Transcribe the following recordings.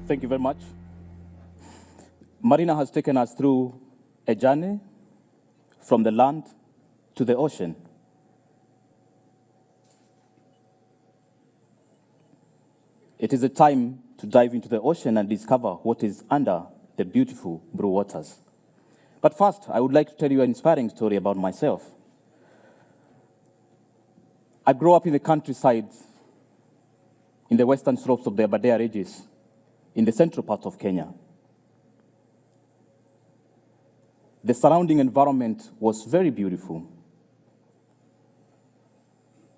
Thank you very much. Marina has taken us through a journey from the land to the ocean. It is a time to dive into the ocean and discover what is under the beautiful blue waters. But first, I would like to tell you an inspiring story about myself. I grew up in the countryside in the western slopes of the Aberdare Ranges in the central part of Kenya. The surrounding environment was very beautiful.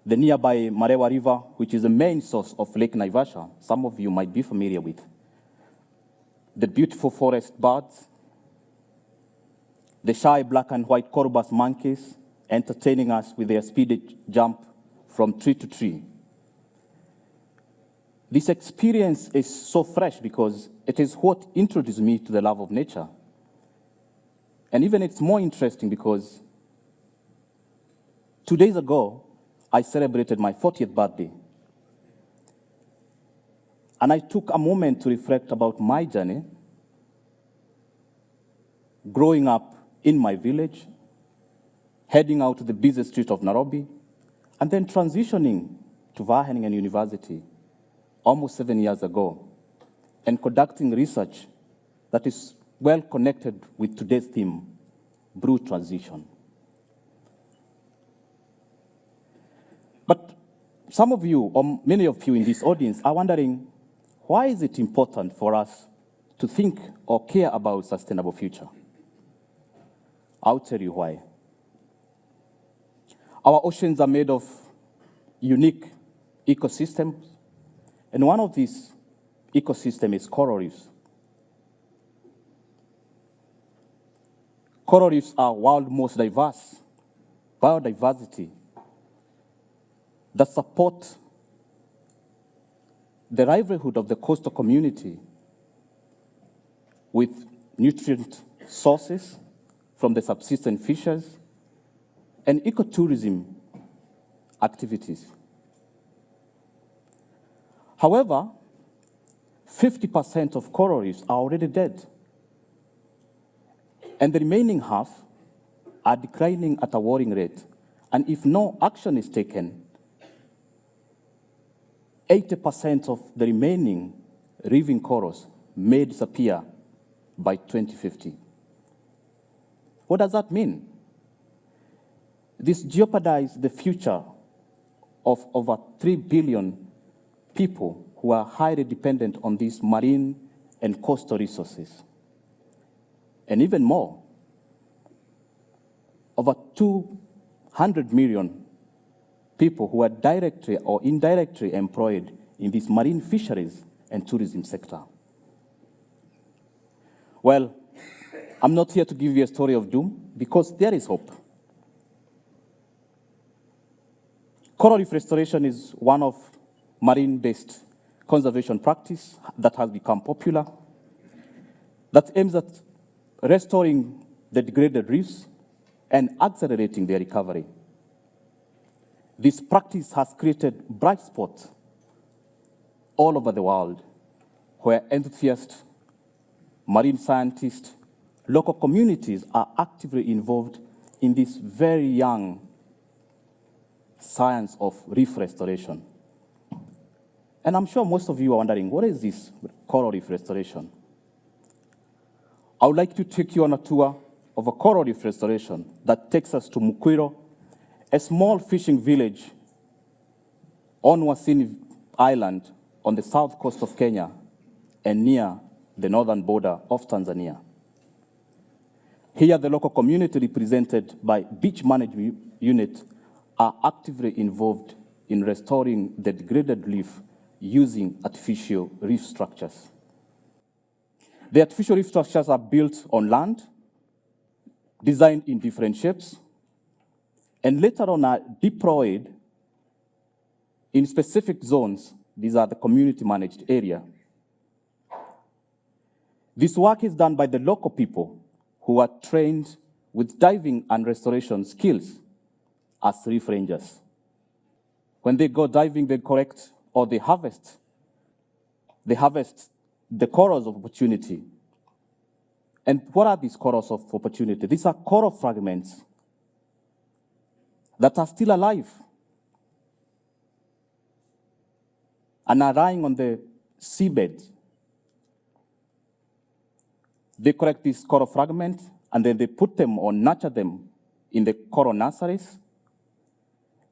The nearby Marewa River, which is the main source of Lake Naivasha, some of you might be familiar with. The beautiful forest birds, the shy black and white Corobus monkeys entertaining us with their speedy jump from tree to tree. This experience is so fresh because it is what introduced me to the love of nature. And even it's more interesting because 2 days ago, I celebrated my 40th birthday. And I took a moment to reflect about my journey, growing up in my village, heading out to the busy street of Nairobi, and then transitioning to Wageningen University almost 7 years ago, and conducting research that is well connected with today's theme, blue transition. But some of you, or many of you in this audience, are wondering, why is it important for us to think or care about sustainable future? I'll tell you why. Our oceans are made of unique ecosystems, and one of these ecosystems is coral reefs. Coral reefs are world's most diverse biodiversity that support the livelihood of the coastal community with nutrient sources from the subsistence fishes and ecotourism activities. However, 50% of coral reefs are already dead, and the remaining half are declining at a worrying rate. And if no action is taken, 80% of the remaining living corals may disappear by 2050. What does that mean? This jeopardizes the future of over 3 billion people who are highly dependent on these marine and coastal resources. And even more, over 200 million people who are directly or indirectly employed in these marine fisheries and tourism sector. Well, I'm not here to give you a story of doom, because there is hope. Coral reef restoration is one of marine-based conservation practice that has become popular, that aims at restoring the degraded reefs and accelerating their recovery. This practice has created bright spots all over the world where enthusiasts, marine scientists, local communities are actively involved in this very young science of reef restoration. And I'm sure most of you are wondering, what is this coral reef restoration? I would like to take you on a tour of a coral reef restoration that takes us to Mukwiro, a small fishing village on Wasini Island on the south coast of Kenya and near the northern border of Tanzania. Here, the local community represented by beach management unit are actively involved in restoring the degraded reef using artificial reef structures. The artificial reef structures are built on land, designed in different shapes, and later on are deployed in specific zones. These are the community-managed area. This work is done by the local people who are trained with diving and restoration skills as reef rangers. When they go diving, they collect or they harvest the corals of opportunity. And what are these corals of opportunity? These are coral fragments that are still alive and are lying on the seabed. They collect these coral fragments and then they put them or nurture them in the coral nurseries.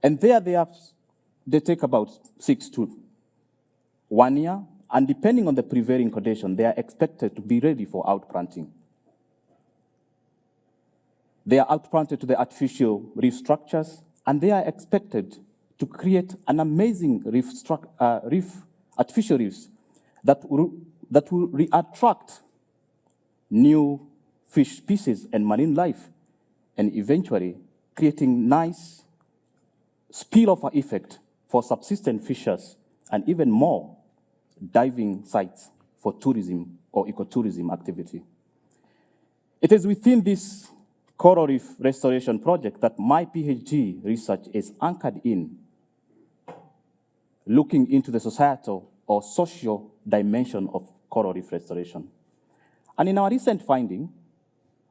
And there they take about 6 to 1 year, and depending on the prevailing condition, they are expected to be ready for outplanting. They are outplanted to the artificial reef structures, and they are expected to create an amazing artificial reefs that will attract new fish species and marine life, and eventually creating nice spillover effect for subsistence fishers and even more diving sites for tourism or ecotourism activity. It is within this coral reef restoration project that my PhD research is anchored in, looking into the societal or social dimension of coral reef restoration. And in our recent finding,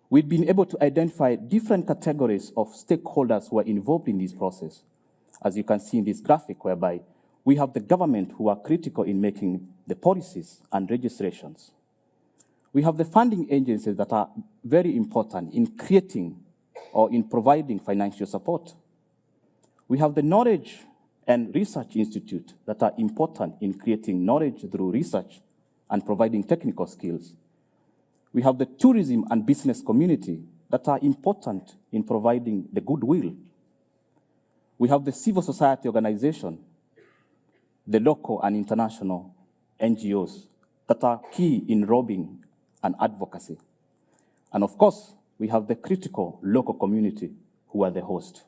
we've been able to identify different categories of stakeholders who are involved in this process. As you can see in this graphic, whereby we have the government who are critical in making the policies and registrations. We have the funding agencies that are very important in creating or in providing financial support. We have the knowledge and research institute that are important in creating knowledge through research and providing technical skills. We have the tourism and business community that are important in providing the goodwill. We have the civil society organization, the local and international NGOs that are key in lobbying and advocacy. And of course, we have the critical local community who are the host.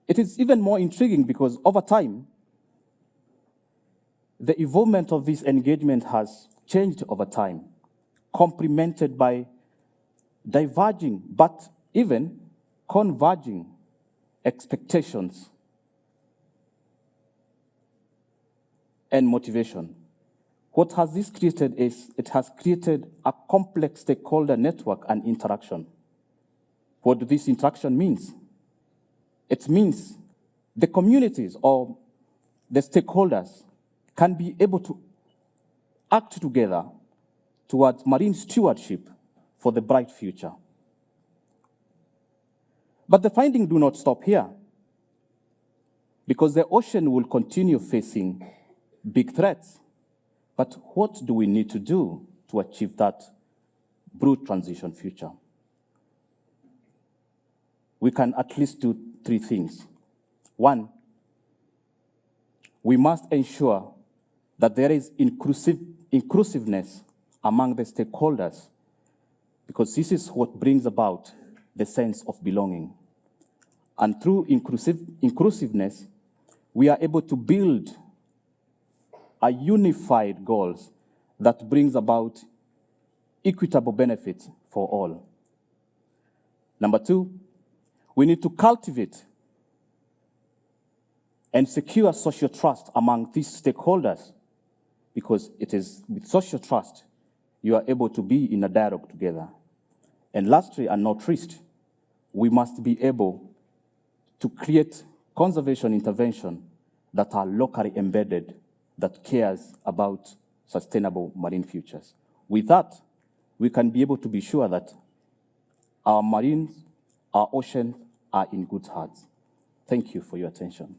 It is even more intriguing because over time, the involvement of this engagement has changed over time, complemented by diverging but even converging expectations and motivation. What has this created is it has created a complex stakeholder network and interaction. What does this interaction mean? It means the communities or the stakeholders can be able to act together towards marine stewardship for the bright future. But the findings do not stop here, because the ocean will continue facing big threats. But what do we need to do to achieve that blue transition future? We can at least do 3 things. 1, we must ensure that there is inclusiveness among the stakeholders, because this is what brings about the sense of belonging. And through inclusiveness, we are able to build a unified goals that brings about equitable benefits for all. Number 2, we need to cultivate and secure social trust among these stakeholders, because it is with social trust you are able to be in a dialogue together. And lastly, and not least, we must be able to create conservation intervention that are locally embedded, that cares about sustainable marine futures. With that, we can be able to be sure that our marines, our oceans are in good hands. Thank you for your attention.